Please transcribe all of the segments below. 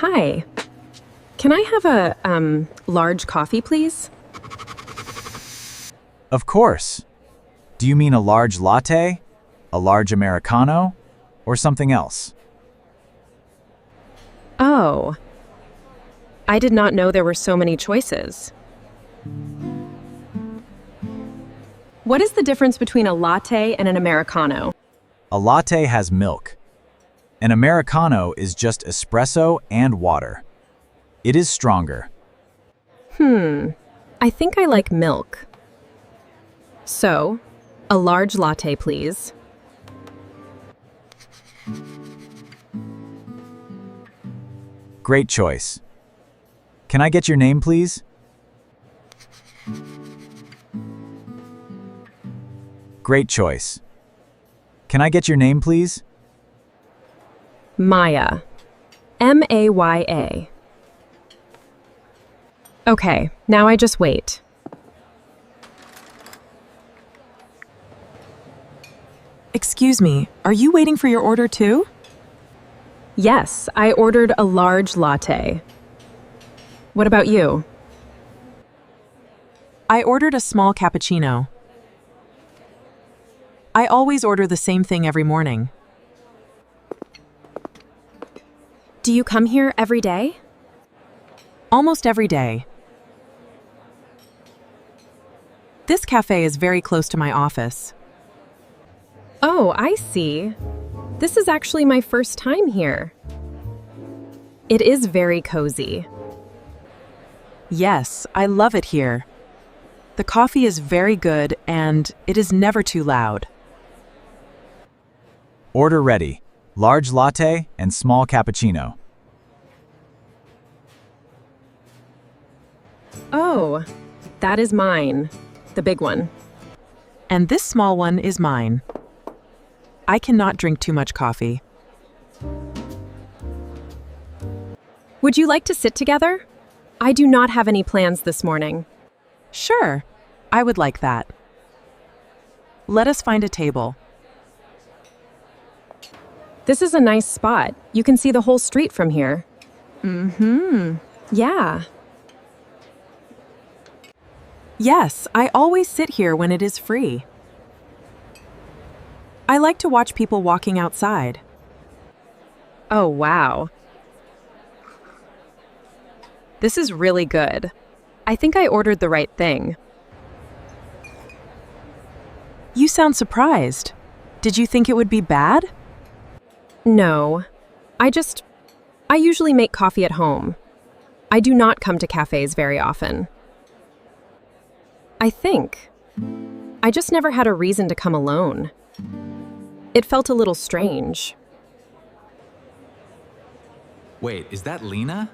Hi. Can I have a large coffee, please? Of course. Do you mean a large latte, a large Americano, or something else? Oh. I did not know there were so many choices. What is the difference between a latte and an Americano? A latte has milk. An Americano is just espresso and water. It is stronger. I think I like milk. So, a large latte, please. Great choice. Can I get your name, please? Great choice. Can I get your name, please? Maya. Maya. Okay, now I just wait. Excuse me, are you waiting for your order too? Yes, I ordered a large latte. What about you? I ordered a small cappuccino. I always order the same thing every morning. Do you come here every day? Almost every day. This cafe is very close to my office. Oh, I see. This is actually my first time here. It is very cozy. Yes, I love it here. The coffee is very good and it is never too loud. Order ready. Large latte and small cappuccino. Oh, that is mine. The big one. And this small one is mine. I cannot drink too much coffee. Would you like to sit together? I do not have any plans this morning. Sure, I would like that. Let us find a table. This is a nice spot. You can see the whole street from here. Yeah. Yes, I always sit here when it is free. I like to watch people walking outside. Oh, wow. This is really good. I think I ordered the right thing. You sound surprised. Did you think it would be bad? No. I usually make coffee at home. I do not come to cafes very often. I just never had a reason to come alone. It felt a little strange. Wait, is that Lena?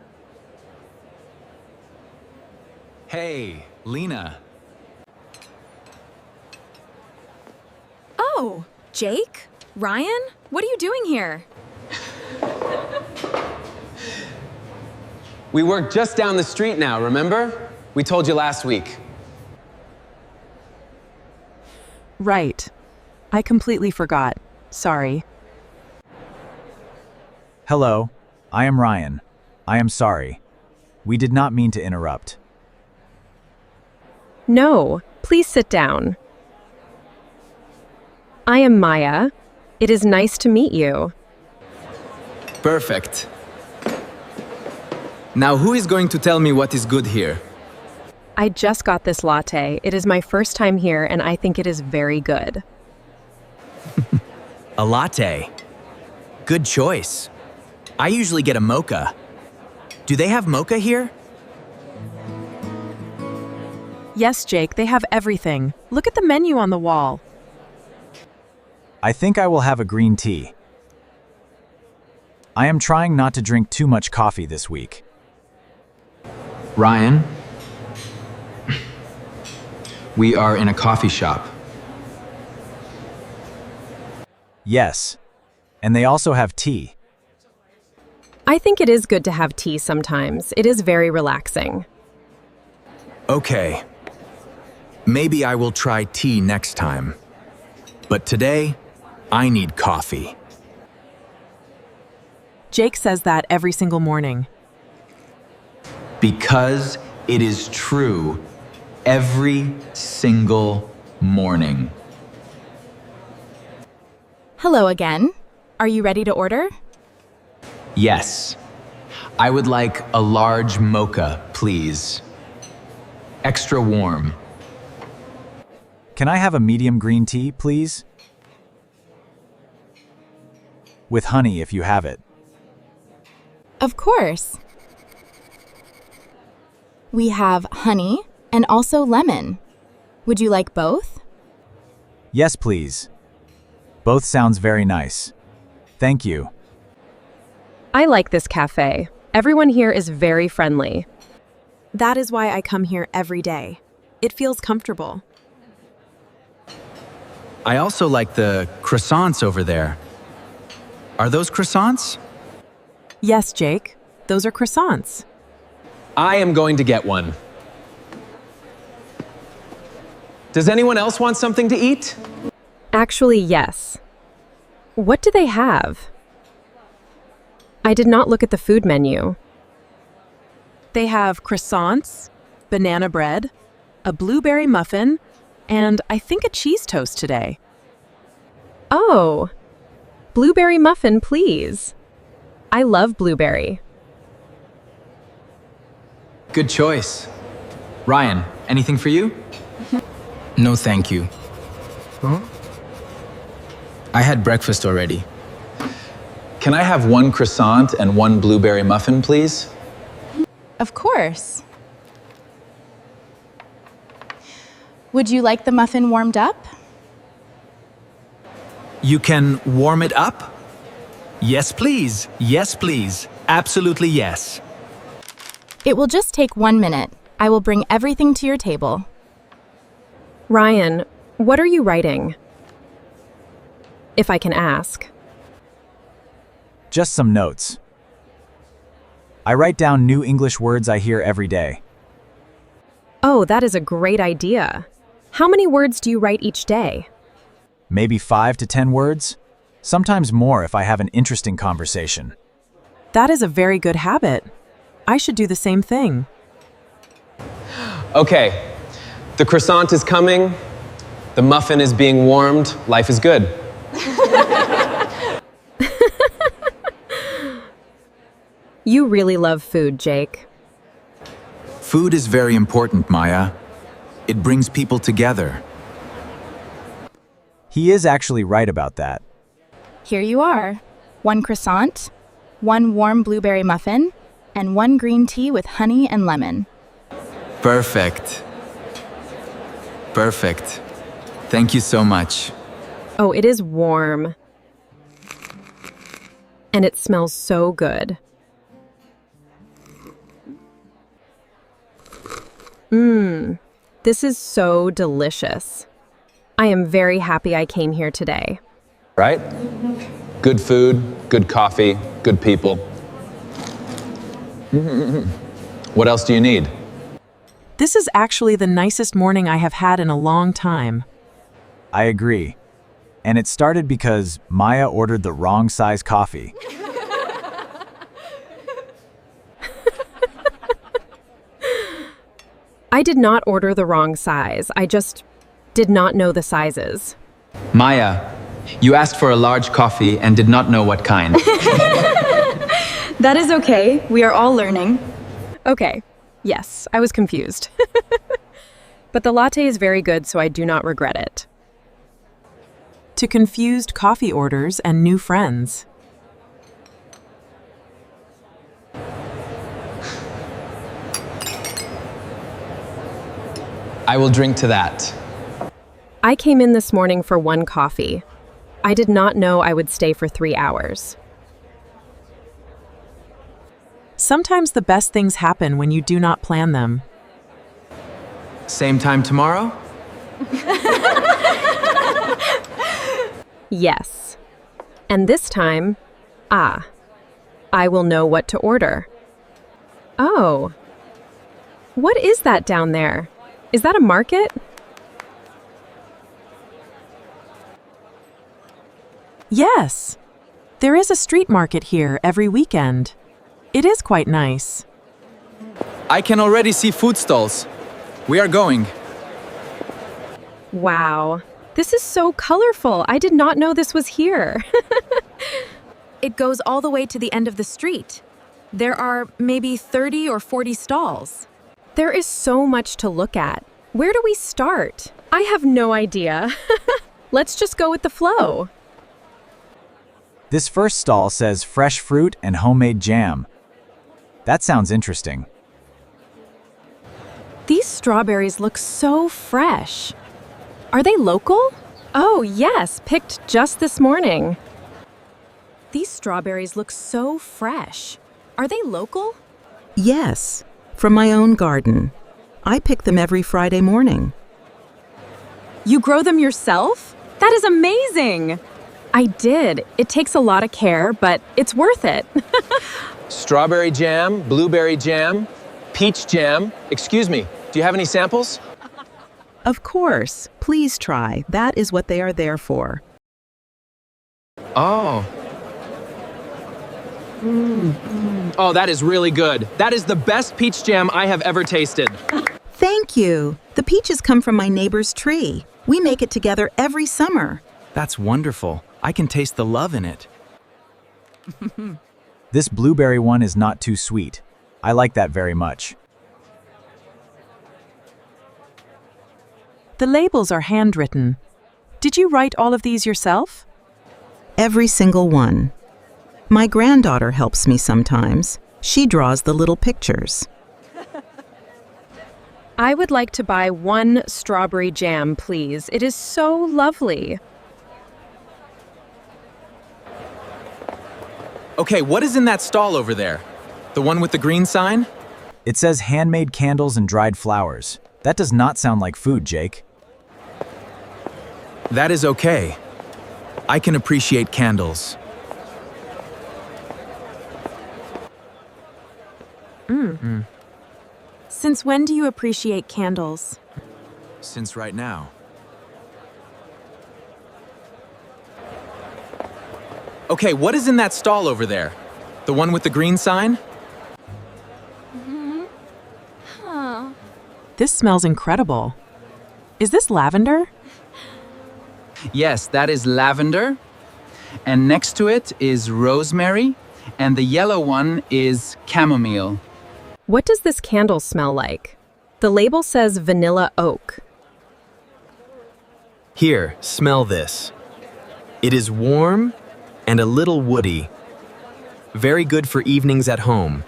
Hey, Lena. Oh, Jake? Ryan? What are you doing here? We work just down the street now, remember? We told you last week. Right. I completely forgot. Sorry. Hello, I am Ryan. I am sorry. We did not mean to interrupt. No, please sit down. I am Maya. It is nice to meet you. Perfect. Now who is going to tell me what is good here? I just got this latte. It is my first time here, and I think it is very good. A latte. Good choice. I usually get a mocha. Do they have mocha here? Yes, Jake, they have everything. Look at the menu on the wall. I think I will have a green tea. I am trying not to drink too much coffee this week. Ryan, we are in a coffee shop. Yes, and they also have tea. I think it is good to have tea sometimes. It is very relaxing. Okay. Maybe I will try tea next time. But today, I need coffee. Jake says that every single morning. Because it is true every single morning. Hello again. Are you ready to order? Yes. I would like a large mocha, please. Extra warm. Can I have a medium green tea, please? With honey if you have it. Of course. We have honey and also lemon. Would you like both? Yes, please. Both sounds very nice. Thank you. I like this cafe. Everyone here is very friendly. That is why I come here every day. It feels comfortable. I also like the croissants over there. Are those croissants? Yes, Jake. Those are croissants. I am going to get one. Does anyone else want something to eat? Actually, yes. What do they have? I did not look at the food menu. They have croissants, banana bread, a blueberry muffin, and I think a cheese toast today. Oh, blueberry muffin, please. I love blueberry. Good choice. Ryan, anything for you? No, thank you. I had breakfast already. Can I have one croissant and one blueberry muffin, please? Of course. Would you like the muffin warmed up? You can warm it up? Yes, please. Yes, please. Absolutely yes. It will just take 1 minute. I will bring everything to your table. Ryan, what are you writing? If I can ask. Just some notes. I write down new English words I hear every day. Oh, that is a great idea. How many words do you write each day? Maybe 5 to 10 words? Sometimes more if I have an interesting conversation. That is a very good habit. I should do the same thing. Okay, the croissant is coming. The muffin is being warmed. Life is good. You really love food, Jake. Food is very important, Maya. It brings people together. He is actually right about that. Here you are. 1 croissant, 1 warm blueberry muffin, and 1 green tea with honey and lemon. Perfect. Perfect. Thank you so much. Oh, it is warm. And it smells so good. This is so delicious. I am very happy I came here today. Right? Good food, good coffee, good people. What else do you need? This is actually the nicest morning I have had in a long time. I agree. And it started because Maya ordered the wrong size coffee. I did not order the wrong size. I just did not know the sizes. Maya, you asked for a large coffee and did not know what kind. That is okay. We are all learning. Okay, yes, I was confused. But the latte is very good, so I do not regret it. To confused coffee orders and new friends. I will drink to that. I came in this morning for 1 coffee. I did not know I would stay for 3 hours. Sometimes the best things happen when you do not plan them. Same time tomorrow? Yes. And this time, I will know what to order. Oh. What is that down there? Is that a market? Yes. There is a street market here every weekend. It is quite nice. I can already see food stalls. We are going. Wow, this is so colorful. I did not know this was here. It goes all the way to the end of the street. There are maybe 30 or 40 stalls. There is so much to look at. Where do we start? I have no idea. Let's just go with the flow. This first stall says fresh fruit and homemade jam. That sounds interesting. These strawberries look so fresh. Are they local? Oh, yes, picked just this morning. These strawberries look so fresh. Are they local? Yes, from my own garden. I pick them every Friday morning. You grow them yourself? That is amazing! I did. It takes a lot of care, but it's worth it. Strawberry jam, blueberry jam, peach jam. Excuse me, do you have any samples? Of course. Please try. That is what they are there for. Oh. Oh, that is really good. That is the best peach jam I have ever tasted. Thank you. The peaches come from my neighbor's tree. We make it together every summer. That's wonderful. I can taste the love in it. This blueberry one is not too sweet. I like that very much. The labels are handwritten. Did you write all of these yourself? Every single one. My granddaughter helps me sometimes. She draws the little pictures. I would like to buy one strawberry jam, please. It is so lovely. Okay, what is in that stall over there? The one with the green sign? It says handmade candles and dried flowers. That does not sound like food, Jake. That is okay. I can appreciate candles. Since when do you appreciate candles? Since right now. Okay, what is in that stall over there? The one with the green sign? This smells incredible. Is this lavender? Yes, that is lavender. And next to it is rosemary. And the yellow one is chamomile. What does this candle smell like? The label says vanilla oak. Here, smell this. It is warm and a little woody. Very good for evenings at home.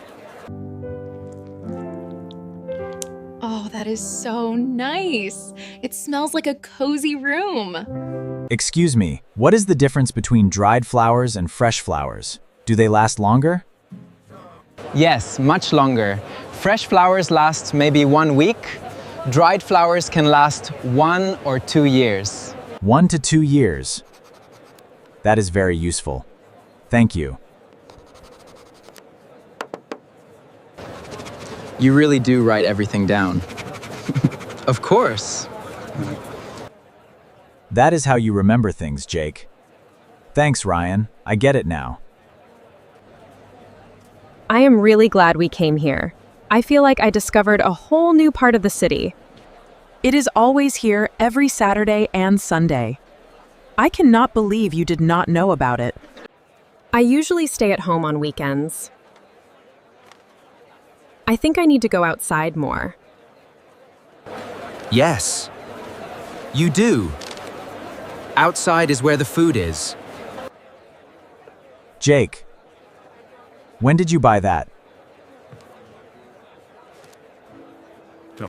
Oh, that is so nice. It smells like a cozy room. Excuse me, what is the difference between dried flowers and fresh flowers? Do they last longer? Yes, much longer. Fresh flowers last maybe 1 week. Dried flowers can last 1 or 2 years. 1 to 2 years. That is very useful. Thank you. You really do write everything down. Of course. That is how you remember things, Jake. Thanks, Ryan. I get it now. I am really glad we came here. I feel like I discovered a whole new part of the city. It is always here every Saturday and Sunday. I cannot believe you did not know about it. I usually stay at home on weekends. I think I need to go outside more. Yes, you do. Outside is where the food is. Jake, when did you buy that?